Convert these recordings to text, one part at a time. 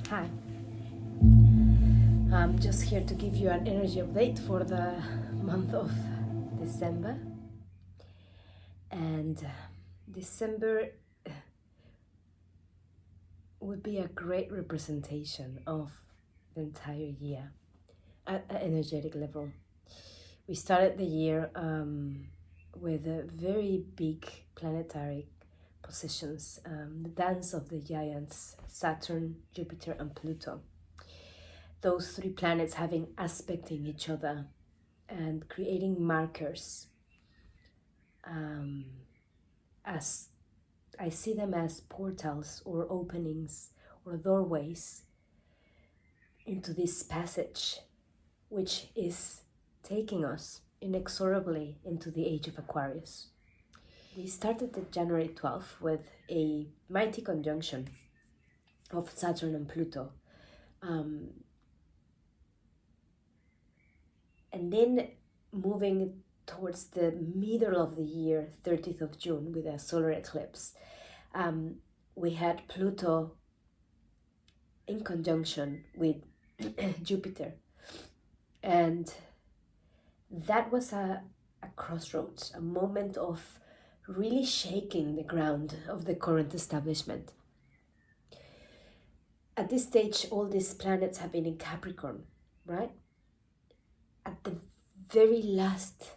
Hi, I'm just here to give you an energy update for the month of December. And December would be a great representation of the entire year at an energetic level. We started the year with a very big planetary positions, the dance of the giants, Saturn, Jupiter, and Pluto. Those three planets having aspecting each other and creating markers, as I see them as portals or openings or doorways into this passage, which is taking us inexorably into the age of Aquarius. We started the January 12th with a mighty conjunction of Saturn and Pluto. And then moving towards the middle of the year, 30th of June, with a solar eclipse, we had Pluto in conjunction with Jupiter. And that was a crossroads, a moment of really shaking the ground of the current establishment. At this stage, all these planets have been in Capricorn, right? At the very last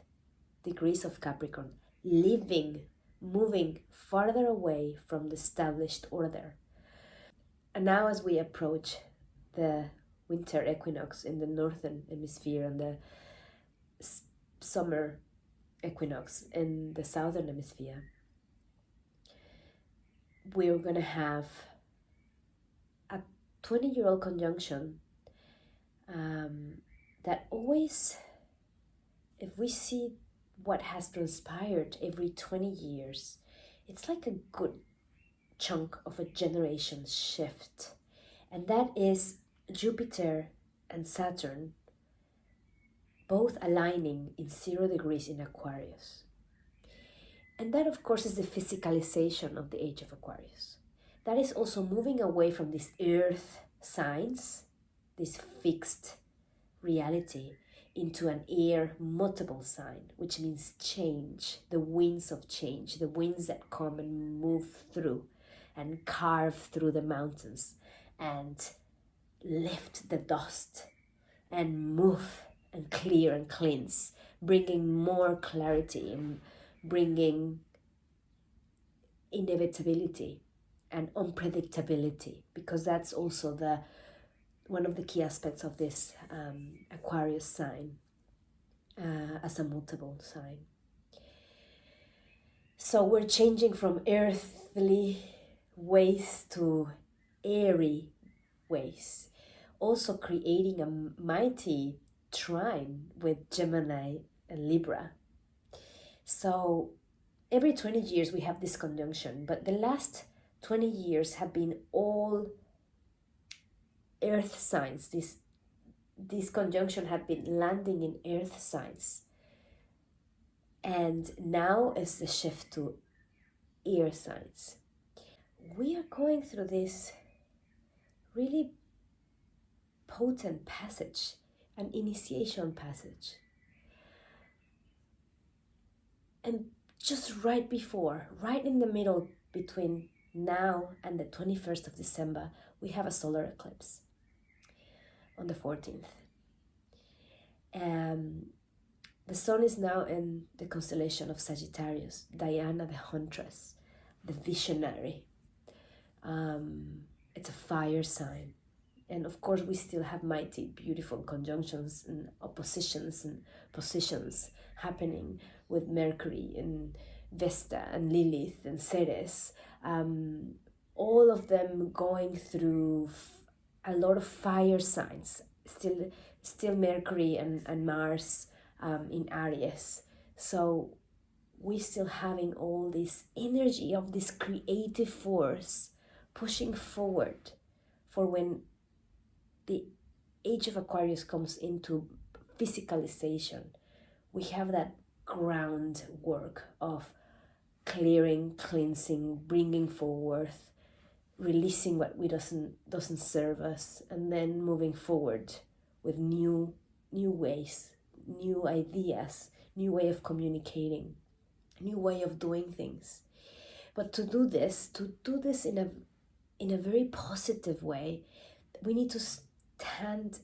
degrees of Capricorn, moving farther away from the established order. And now as we approach the winter equinox in the northern hemisphere and the summer equinox in the southern hemisphere, we're going to have a 20-year-old conjunction that always, if we see what has transpired every 20 years, it's like a good chunk of a generation shift. And that is Jupiter and Saturn both aligning in 0 degrees in Aquarius. And that, of course, is the physicalization of the age of Aquarius. That is also moving away from these earth signs, this fixed reality, into an air mutable sign, which means change, the winds of change, the winds that come and move through and carve through the mountains and lift the dust and move and clear and cleanse, bringing more clarity and bringing inevitability and unpredictability, because that's also one of the key aspects of this Aquarius sign as a mutable sign. So we're changing from earthly ways to airy ways, also creating a mighty trine with Gemini and Libra. So every 20 years we have this conjunction, but the last 20 years have been all earth signs. This conjunction had been landing in earth signs, and now is the shift to air signs. We are going through this really potent passage, an initiation passage, and just right in the middle between now and the 21st of December, we have a solar eclipse on the 14th. The sun is now in the constellation of Sagittarius, Diana the Huntress, the visionary. It's a fire sign. And of course, we still have mighty, beautiful conjunctions and oppositions and positions happening with Mercury and Vesta and Lilith and Ceres. All of them going through a lot of fire signs. Still Mercury and Mars in Aries. So we're still having all this energy of this creative force pushing forward for when the age of Aquarius comes into physicalization. We have that groundwork of clearing, cleansing, bringing forward, releasing what we doesn't serve us, and then moving forward with new ways, new ideas, new way of communicating, new way of doing things. But to do this in a very positive way, we need to stand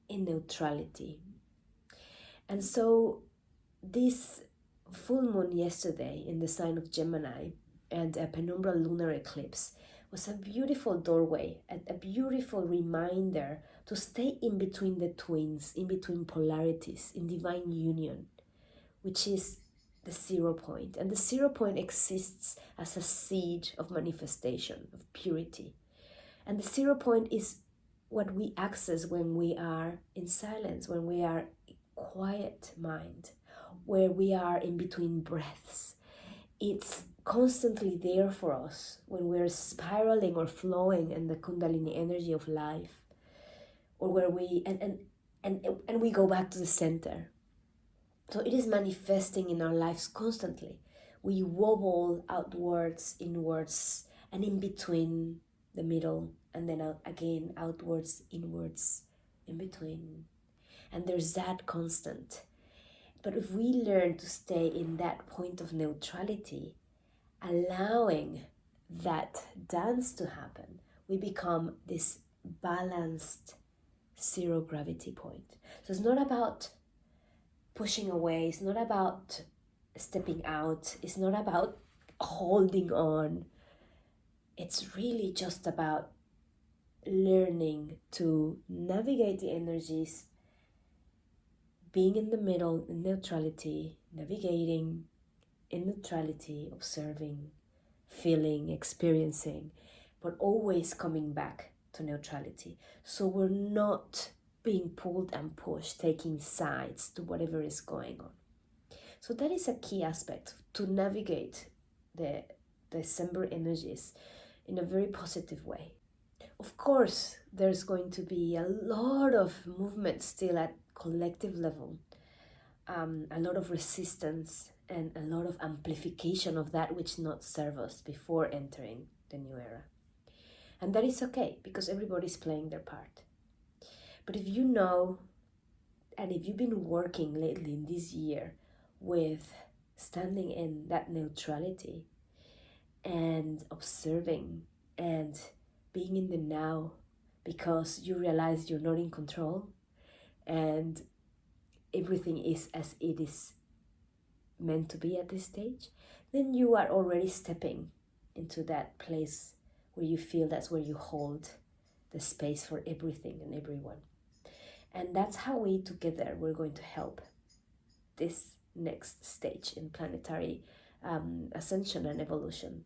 in neutrality. And so this full moon yesterday in the sign of Gemini and a penumbral lunar eclipse was a beautiful doorway, a beautiful reminder to stay in between the twins, in between polarities, in divine union, which is the 0 point. And the 0 point exists as a seed of manifestation, of purity. And the 0 point is what we access when we are in silence, when we are quiet mind, where we are in between breaths. It's constantly there for us when we're spiraling or flowing in the Kundalini energy of life, or where we and we go back to the center. So it is manifesting in our lives constantly. We wobble outwards, inwards, and in between the middle, and then out again, outwards, inwards, in between. And there's that constant. But if we learn to stay in that point of neutrality, allowing that dance to happen, we become this balanced 0 gravity point. So it's not about pushing away, it's not about stepping out, it's not about holding on. It's really just about learning to navigate the energies, being in the middle, in neutrality, navigating in neutrality, observing, feeling, experiencing, but always coming back to neutrality. So we're not being pulled and pushed, taking sides to whatever is going on. So that is a key aspect to navigate the December energies in a very positive way. Of course, there's going to be a lot of movement still at collective level, a lot of resistance and a lot of amplification of that which not serve us before entering the new era. And that is okay, because everybody's playing their part. But if you know, and if you've been working lately in this year with standing in that neutrality and observing and being in the now, because you realize you're not in control and everything is as it is meant to be at this stage, then you are already stepping into that place where you feel that's where you hold the space for everything and everyone. And that's how we together we're going to help this next stage in planetary ascension and evolution.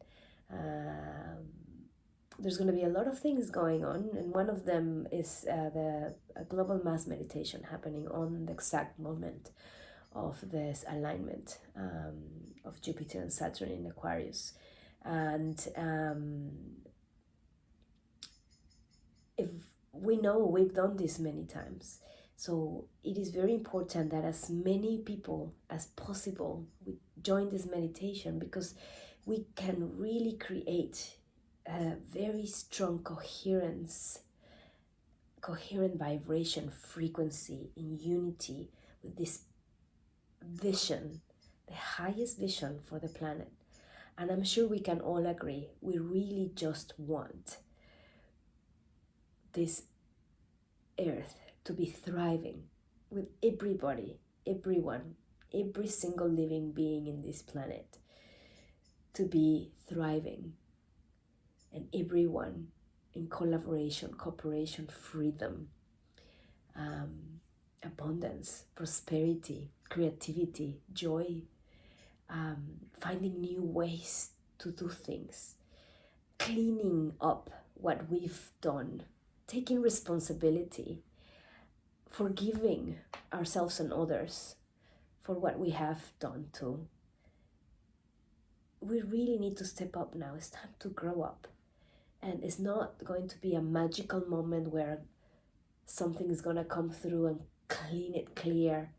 There's going to be a lot of things going on, and one of them is the global mass meditation happening on the exact moment of this alignment of Jupiter and Saturn in Aquarius. And if we know we've done this many times, so it is very important that as many people as possible we join this meditation, because we can really create a very strong coherent vibration frequency in unity with this vision, the highest vision for the planet. And I'm sure we can all agree, we really just want this earth to be thriving, with everybody, everyone, every single living being in this planet to be thriving, and everyone in collaboration, cooperation, freedom, abundance, prosperity, creativity, joy, finding new ways to do things, cleaning up what we've done, taking responsibility, forgiving ourselves and others for what we have done too. We really need to step up now. It's time to grow up. And it's not going to be a magical moment where something is going to come through and clean it clear.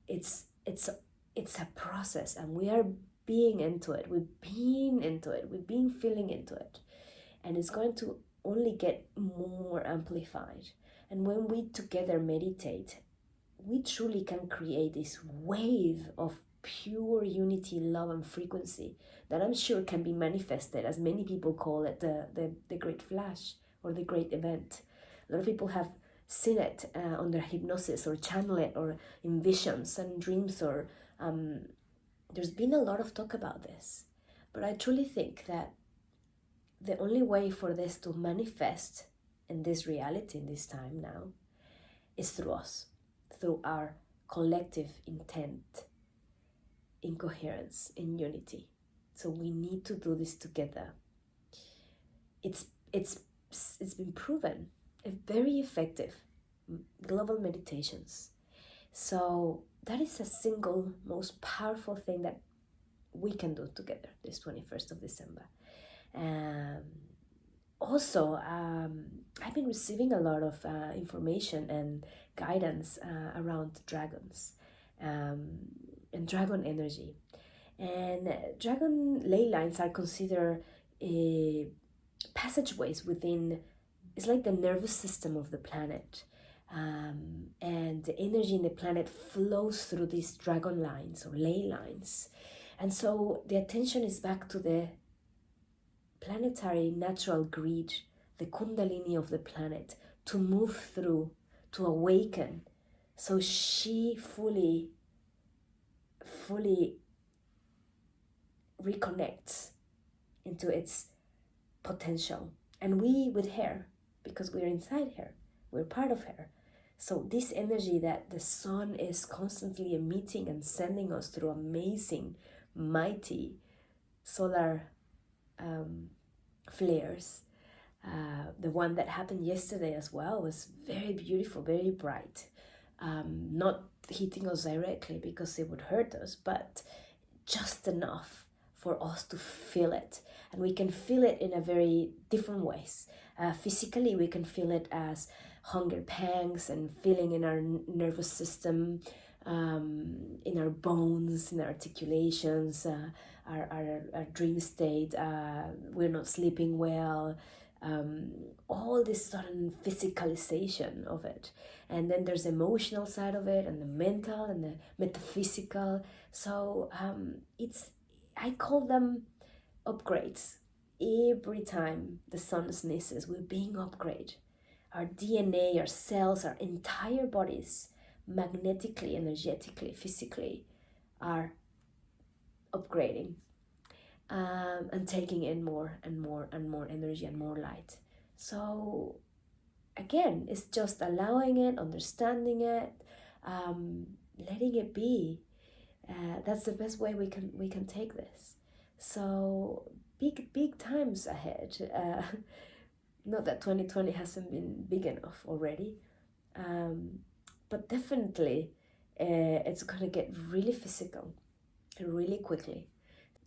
It's a process, and we are being into it. We've been into it. We've been feeling into it. and it's going to only get more amplified. And when we together meditate, we truly can create this wave of pure unity, love, and frequency that I'm sure can be manifested, as many people call it, the great flash or the great event. A lot of people have seen it under hypnosis or channel it or in visions and dreams, or there's been a lot of talk about this. But I truly think that the only way for this to manifest in this reality, in this time now, is through us, through our collective intent, in coherence, in unity. So we need to do this together. It's been proven very effective. Global meditations. So that is a single most powerful thing that we can do together this 21st of December. Also, I've been receiving a lot of information and guidance around dragons and dragon energy. And dragon ley lines are considered passageways within, it's like the nervous system of the planet. And the energy in the planet flows through these dragon lines or ley lines. And so the attention is back to the planetary natural grid, the kundalini of the planet, to move through, to awaken, so she fully reconnects into its potential. And we with her, because we're inside her, we're part of her. So this energy that the sun is constantly emitting and sending us through amazing, mighty solar flares. The one that happened yesterday as well was very beautiful, very bright. Not hitting us directly because it would hurt us, but just enough for us to feel it. And we can feel it in a very different ways. Physically, we can feel it as hunger pangs and feeling in our nervous system, in our bones, in our articulations, our dream state, we're not sleeping well, all this sudden physicalization of it. And then there's the emotional side of it, and the mental and the metaphysical. So I call them upgrades. Every time the sun sneezes, we're being upgraded. Our DNA, our cells, our entire bodies, magnetically, energetically, physically, are upgrading and taking in more and more and more energy and more light. So again, it's just allowing it, understanding it, letting it be. That's the best way we can take this. So big times ahead. Not that 2020 hasn't been big enough already, but definitely it's gonna get really physical really quickly.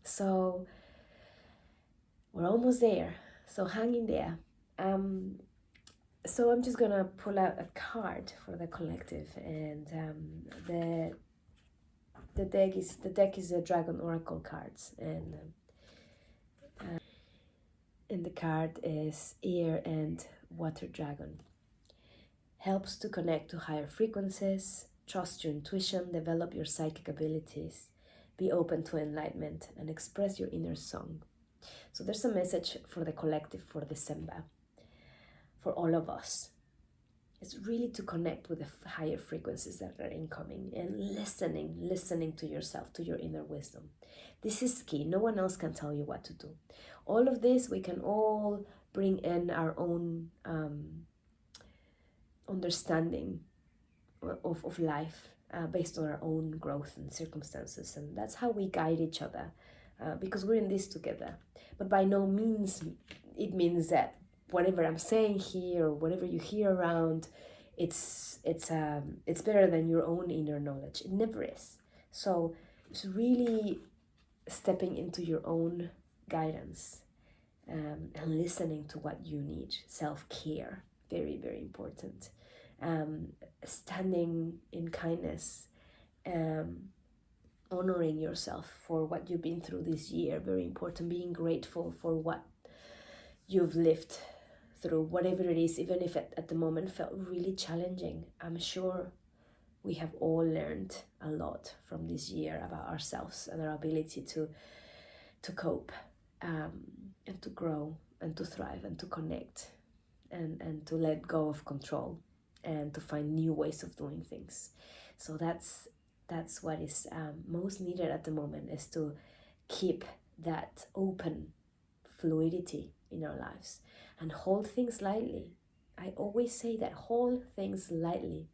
So we're almost there, so hang in there. So I'm just gonna pull out a card for the collective, and the deck is a Dragon Oracle cards, and the card is Air and Water Dragon. Helps to connect to higher frequencies, trust your intuition, develop your psychic abilities, be open to enlightenment, and express your inner song. So there's a message for the collective for December, for all of us. It's really to connect with the higher frequencies that are incoming and listening to yourself, to your inner wisdom. This is key. No one else can tell you what to do. All of this, we can all bring in our own understanding of life based on our own growth and circumstances. And that's how we guide each other because we're in this together. But by no means it means that whatever I'm saying here or whatever you hear around, it's better than your own inner knowledge. It never is. So it's really stepping into your own guidance and listening to what you need. Self-care, very, very important. Standing in kindness, honoring yourself for what you've been through this year, very important. Being grateful for what you've lived through, whatever it is, even if it at the moment felt really challenging. I'm sure we have all learned a lot from this year about ourselves and our ability to cope, and to grow and to thrive and to connect, and to let go of control and to find new ways of doing things. So that's what is most needed at the moment, is to keep that open fluidity in our lives and hold things lightly. I always say that, hold things lightly.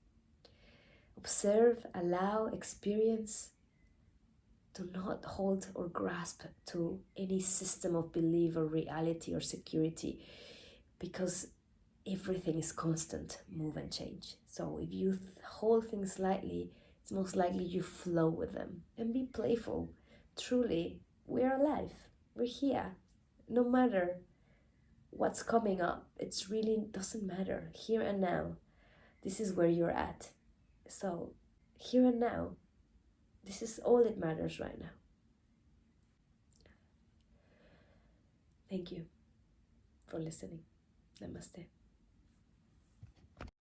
Observe, allow, experience. Do not hold or grasp to any system of belief or reality or security, because everything is constant move and change. So if you hold things lightly, it's most likely you flow with them. And be playful. Truly, we're alive. We're here. No matter what's coming up, it's really doesn't matter. Here and now, this is where you're at. So here and now, this is all that matters right now. Thank you for listening. Namaste.